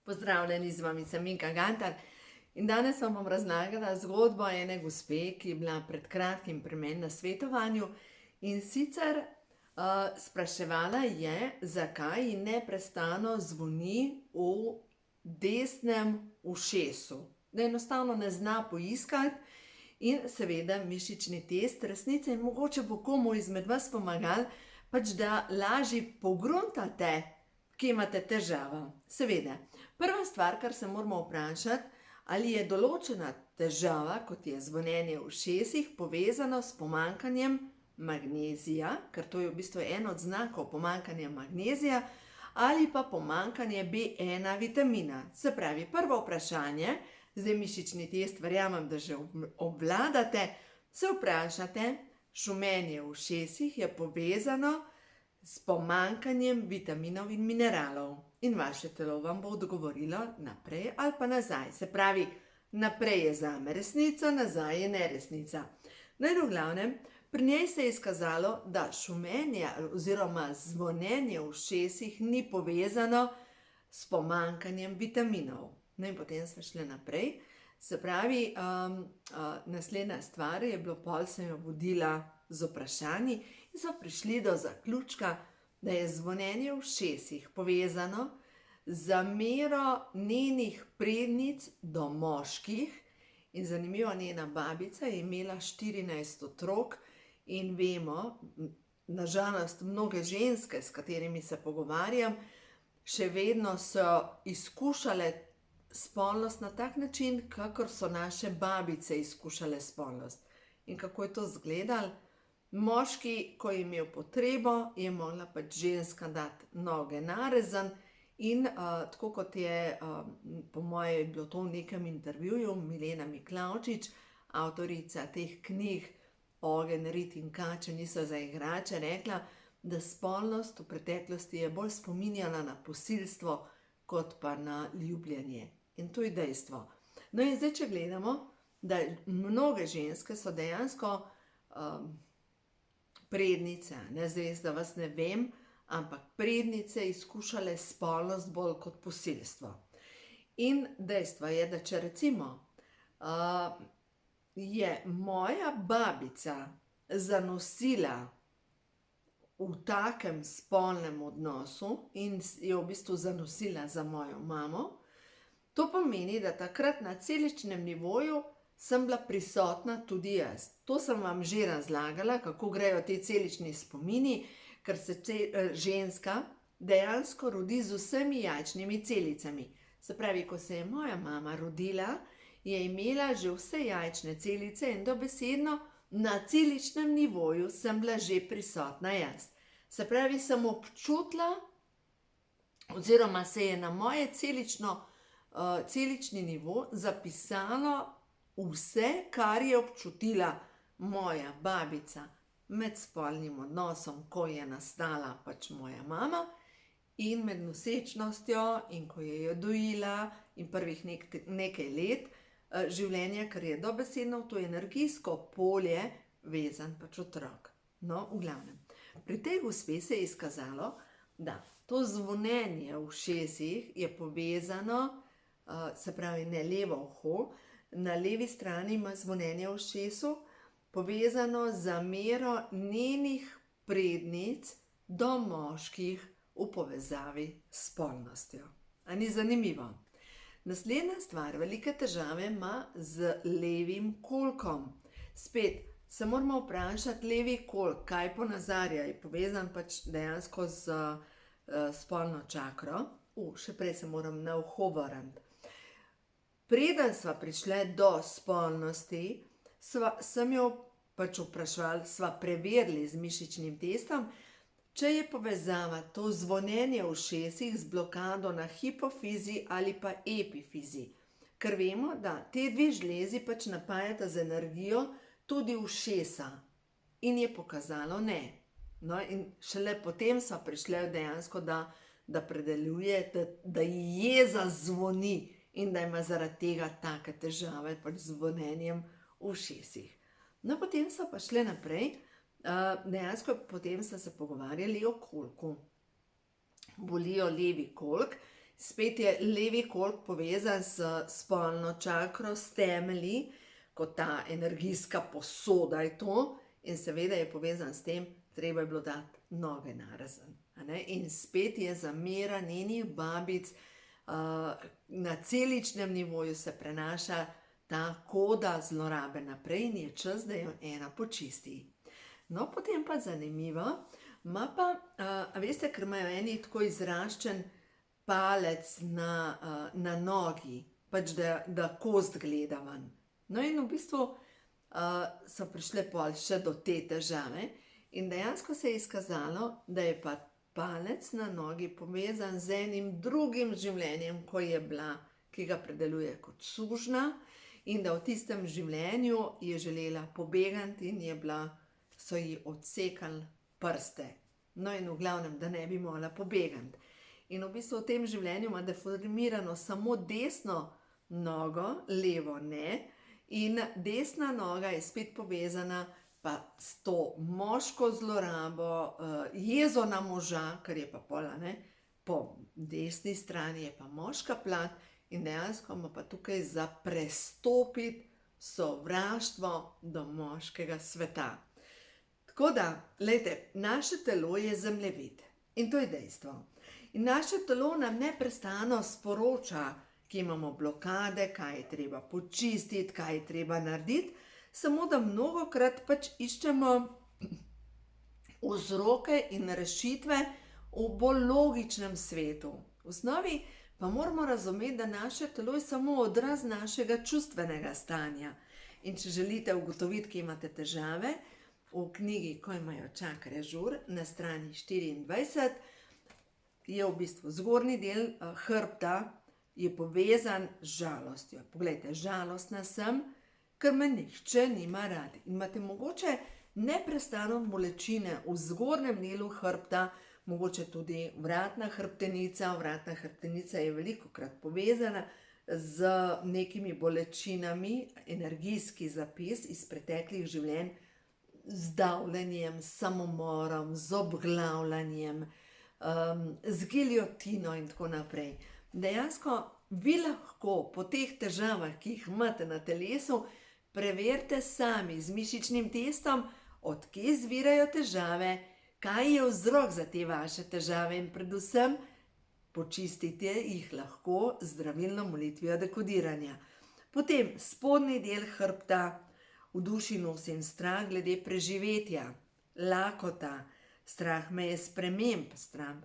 Pozdravljeni, z vami sem Minka Gantar in danes vam bom razlagala zgodbo ene gospe, ki je bila pred kratkim pri meni na svetovanju in sicer spraševala je, zakaj ji neprestano zvoni v desnem ušesu. Da enostavno ne zna poiskati in seveda mišični test resnice in mogoče bo komu izmed vas pomagal, pač da lažje pogruntate, kje imate težavo. Seveda, prva stvar, kar se moramo vprašati, ali je določena težava, kot je zvonjenje v ušesih, povezano s pomanjkanjem magnezija, ker to je v bistvu en od znakov pomanjkanja magnezija, ali pa pomanjkanje B1 vitamina. Se pravi, prvo vprašanje, zdaj mišični test, verjamem, da že obvladate, se vprašate, šumenje v ušesih je povezano s pomanjkanjem vitaminov in mineralov. In vaše telo vam bo odgovorilo naprej ali pa nazaj. Se pravi, naprej je zame resnica, nazaj je neresnica. No in v glavnem, pri njej se je izkazalo, da šumenje oziroma zvonjenje v ušesih ni povezano s pomanjkanjem vitaminov. No in potem smo šli naprej. Se pravi, naslednja stvar je bilo, pol sem jo vodila z vprašanji in smo prišli do zaključka, da je zvonjenje v ušesih povezano z zamero njenih prednic do moških. In zanimivo, njena babica je imela 14 otrok in vemo, nažalost, mnoge ženske, s katerimi se pogovarjam, še vedno so izkušale spolnost na tak način, kakor so naše babice izkušale spolnost. In kako je to izgledalo? Moški, ko je imel potrebo, je mogla pač ženska dati noge narezan in tako kot je, po moje je bilo to v nekem intervjuju, Milena Miklavčič, avtorica teh knjig Ogenj, rit in kače niso za igrače, rekla, da spolnost v preteklosti je bolj spominjala na posilstvo, kot pa na ljubljenje. In to je dejstvo. No in zdaj, če gledamo, da mnoge ženske so dejansko prednice, ne zdaj, da vas ne vem, ampak prednice izkušale spolnost bolj kot posilstvo. In dejstvo je, da če recimo je moja babica zanosila v takem spolnem odnosu in je v bistvu zanosila za mojo mamo, to pomeni, da takrat na celičnem nivoju sem bila prisotna tudi jaz. To sem vam že razlagala, kako grejo te celični spomini, ker se ženska dejansko rodi z vsemi jajčnimi celicami. Se pravi, ko se je moja mama rodila, je imela že vse jajčne celice in dobesedno na celičnem nivoju sem bila že prisotna jaz. Se pravi, sem občutila, oziroma se je na moje celični nivo zapisalo vse, kar je občutila moja babica med spolnim odnosom, ko je nastala pač moja mama, in med nosečnostjo in ko je dojila in prvih nekaj let življenja, ker je dobesedno v to energijsko polje vezan pač otrok. No, v glavnem, pri tej gospe se je izkazalo, da to zvonjenje v ušesih je povezano, se pravi, ne levo uho, na levi strani ima zvonjenje v ušesu, povezano z zamero njenih prednic do moških v povezavi s spolnostjo. A ni zanimivo? Naslednja stvar, velike težave ima z levim kolkom. Spet se moramo vprašati, levi kolk, kaj ponazarja, je povezan pač dejansko z spolno čakro. Še prej se moram na uho vrniti. Preden sva prišli do spolnosti, sem jo pač vprašala, sva preverili z mišičnim testom, če je povezava to zvonjenje v ušesih z blokado na hipofizi ali pa epifizi. Ker vemo, da te dve žlezi pač napajata z energijo tudi ušesa. In je pokazalo ne. No, in šele potem sva prišli dejansko, da predeljuje, da jeza zvoni in da ima zaradi tega take težave pač z zvonjenjem v ušesih. No, potem so pa šli naprej, dejansko potem so se pogovarjali o kolku. Bolijo levi kolk Spet je levi kolk povezan s spolno čakro, s temelji, kot ta energijska posoda je to, in seveda je povezan s tem, treba je bilo dati noge narazen. In spet je zamera njenih babic, na celičnem nivoju se prenaša ta koda zlorabe naprej in je čas, da jo ena počisti. No, potem pa zanimivo, ima pa, a veste, ker imajo eni tako izraščen palec na nogi, pač da kost gleda ven. No in v bistvu so prišle pol še do te težave in dejansko se je izkazalo, da je pa palec na nogi povezan z enim drugim življenjem, ki ga predeluje kot sužnja, in da v tistem življenju je želela pobegati in so ji odsekali prste. No in v glavnem, da ne bi mogla pobegati. In v bistvu v tem življenju ima deformirano samo desno nogo, levo ne, in desna noga je spet povezana pa s to moško zlorabo, jezo na moža, kar je pa pola, ne, po desni strani je pa moška plat in dejansko ima pa tukaj za prestopiti sovraštvo do moškega sveta. Tako da, glejte, naše telo je zemljevid in to je dejstvo. In naše telo nam neprestano sporoča, kje imamo blokade, kaj je treba počistiti, kaj je treba narediti, samo da mnogokrat pač iščemo vzroke in rešitve v bolj logičnem svetu. V osnovi pa moramo razumeti, da naše telo je samo odraz našega čustvenega stanja. In če želite ugotoviti, kje imate težave, v knjigi Ko imajo čakre žur na strani 24 je v bistvu zgornji del hrbta je povezan z žalostjo. Poglejte, žalostna sem, ker me nihče nima rad. In imate mogoče neprestano bolečine v zgornjem delu hrbta, mogoče tudi vratna hrbtenica. Vratna hrbtenica je velikokrat povezana z nekimi bolečinami, energijski zapis iz preteklih življenj, z davljenjem, samomorom, z obglavljanjem, z giljotino in tako naprej. Dejansko vi lahko po teh težavah, ki jih imate na telesu, preverite sami z mišičnim testom, od kje izvirajo težave, kaj je vzrok za te vaše težave in predvsem počistite jih lahko z zdravilno molitvijo dekodiranja. Potem spodnji del hrbta, v duši nosim strah glede preživetja, lakota, strah me je sprememb,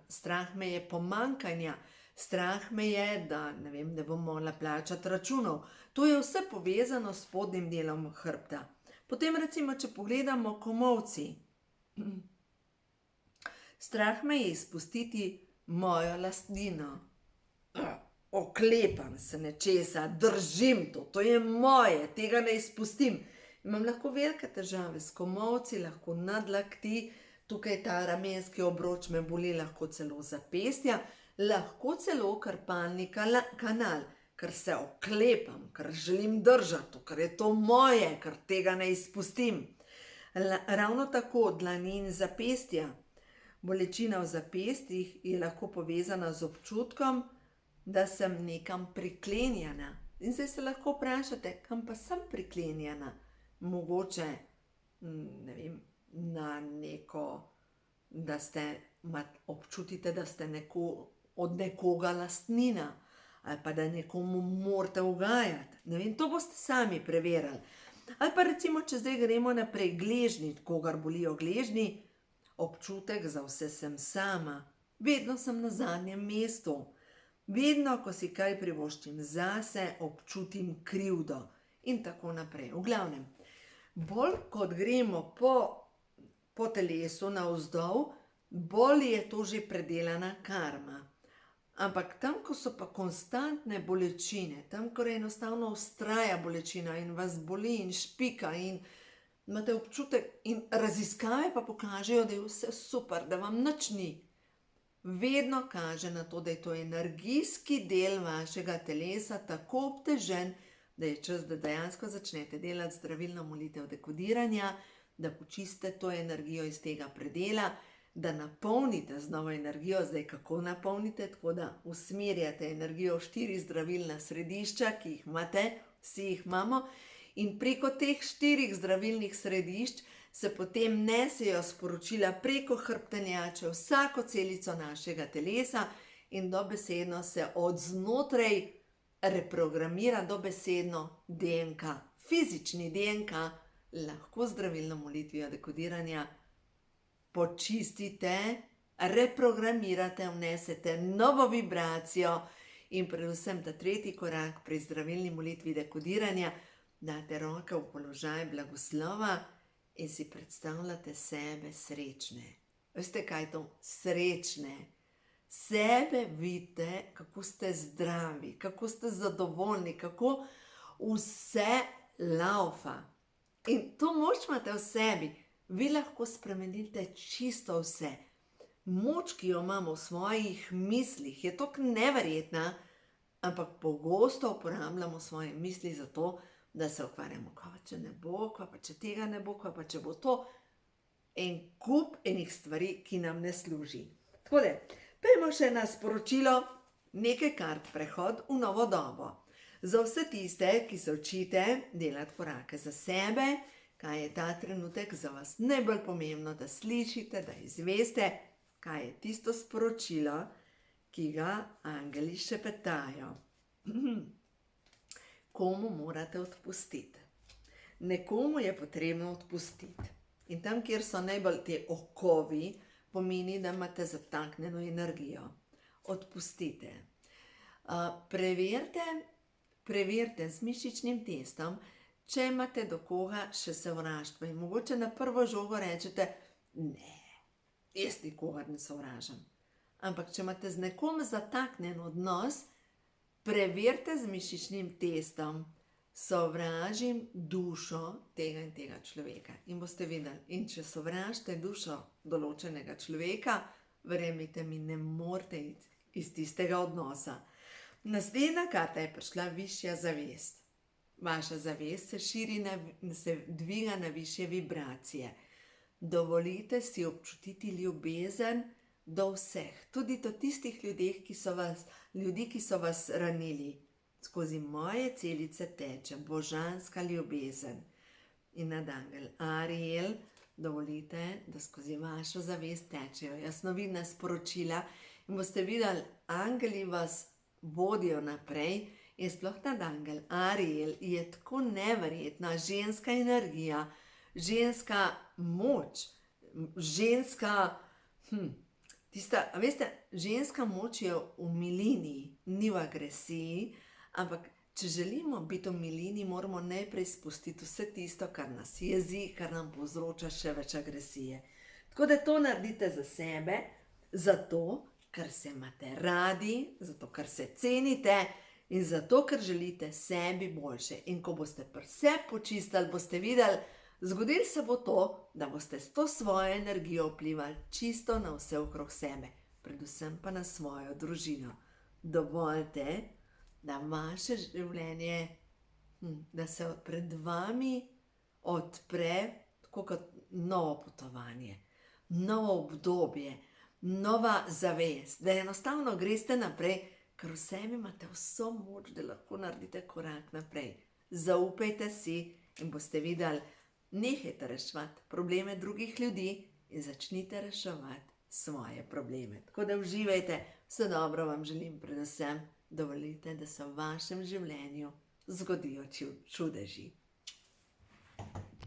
strah me je pomanjkanja, strah me je, da ne bom mogla plačati računov. To je vse povezano s spodnjim delom hrbta. Potem recimo, če pogledamo komolci. Strah me je izpustiti mojo lastnino. Oklepam se nečesa, držim to je moje, tega ne izpustim. Imam lahko velike težave s komolci, lahko nadlakti, tukaj ta ramenski obroč me boli, lahko celo zapestja, lahko celo krpalni kanal, ker se oklepam, ker želim držati, ker je to moje, ker tega ne izpustim. Ravno tako dlani in zapestja. Bolečina v zapestjih je lahko povezana z občutkom, da sem nekam priklenjena. In zdaj se lahko vprašate, kam pa sem priklenjena? Mogoče, na neko, da občutite, da ste od nekoga lastnina, ali pa da nekomu morate ugajati. To boste sami preverili. Ali pa recimo, če zdaj gremo naprej, gležnji, kogar bolijo gležnji, občutek za vse sem sama, vedno sem na zadnjem mestu, vedno, ko si kaj privoščim zase, občutim krivdo in tako naprej. V glavnem, bolj kot gremo po telesu navzdol, bolj je to že predelana karma. Ampak tam, ko so pa konstantne bolečine, tam, ko enostavno vztraja bolečina in vas boli in špika in imate občutek in raziskave pa pokažejo, da je vse super, da vam nič ni, vedno kaže na to, da je to energijski del vašega telesa tako obtežen, da je čas, da dejansko začnete delati zdravilno molitev dekodiranja, da počistite to energijo iz tega predela, da napolnite z novo energijo. Zdaj, kako napolnite? Tako da usmerjate energijo v 4 zdravilna središča, ki jih imate, vsi jih imamo, in preko teh 4 zdravilnih središč se potem nesejo sporočila preko hrbtenjače vsako celico našega telesa in dobesedno se od znotraj reprogramira dobesedno DNK, fizični DNK, lahko zdravilno molitvijo dekodiranja počistite, reprogramirate, vnesete novo vibracijo in predvsem ta tretji korak pri zdravilni molitvi dekodiranja, date roke v položaj blagoslova in si predstavljate sebe srečne. Veste, kaj je to? Srečne. Sebe vidite, kako ste zdravi, kako ste zadovoljni, kako vse laufa. In to moč imate v sebi. Vi lahko spremenite čisto vse. Moč, ki jo imamo v svojih mislih, je tako neverjetna, ampak pogosto uporabljamo svoje misli za to, da se ukvarjamo, kaj pa če ne bo, kaj pa če tega ne bo, kaj pa če bo to. En kup enih stvari, ki nam ne služi. Tako da, pejmo še na sporočilo, nekaj kart prehod v novo dobo. Za vse tiste, ki se učite delati korake za sebe, kaj je ta trenutek za vas najbolj pomembno, da slišite, da izveste, kaj je tisto sporočilo, ki ga angeli šepetajo. Komu morate odpustiti? Nekomu je potrebno odpustiti. In tam, kjer so najbolj te okovi, pomeni, da imate zataknjeno energijo. Odpustite. Preverite z mišičnim testom, če imate do koga še sovraštvo. In mogoče na prvo žogo rečete, ne, jaz nikogar ne sovražam. Ampak če imate z nekom zataknjen odnos, preverite z mišičnim testom, sovražim dušo tega in tega človeka. In boste videli, in če sovražite dušo določenega človeka, verjemite mi, ne morete iti iz tistega odnosa. Naslednja karta je prišla višja zavest. Vaša zavest se širi, se dviga na višje vibracije. Dovolite si občutiti ljubezen do vseh, tudi do tistih ljudi, ki so vas ranili. Skozi moje celice teče božanska ljubezen. In nadangel Ariel, dovolite, da skozi vašo zavest tečejo jasnovidna sporočila in boste videli, angeli vas vodijo naprej. In sploh nadangel Ariel je tako neverjetna ženska energija, ženska moč, ženska, veste, ženska moč je v milini, ni v agresiji, ampak če želimo biti v milini, moramo najprej spustiti vse tisto, kar nas jezi, kar nam povzroča še več agresije. Tako da to naredite za sebe, zato, ker se imate radi, zato, ker se cenite in zato, ker želite sebi boljše. In ko boste vse počistili, boste videli, zgodilo se bo to, da boste s to svojo energijo vplivali čisto na vse okrog sebe, predvsem pa na svojo družino. Dovolite, da vaše življenje, da se pred vami odpre tako kot novo potovanje, novo obdobje, nova zavest, da enostavno greste naprej, ker v sebi imate vso moč, da lahko naredite korak naprej. Zaupajte si in boste videli, nehajte reševati probleme drugih ljudi in začnite reševati svoje probleme. Tako da uživajte, vse dobro vam želim, predvsem dovolite, da se v vašem življenju zgodijo čudeži.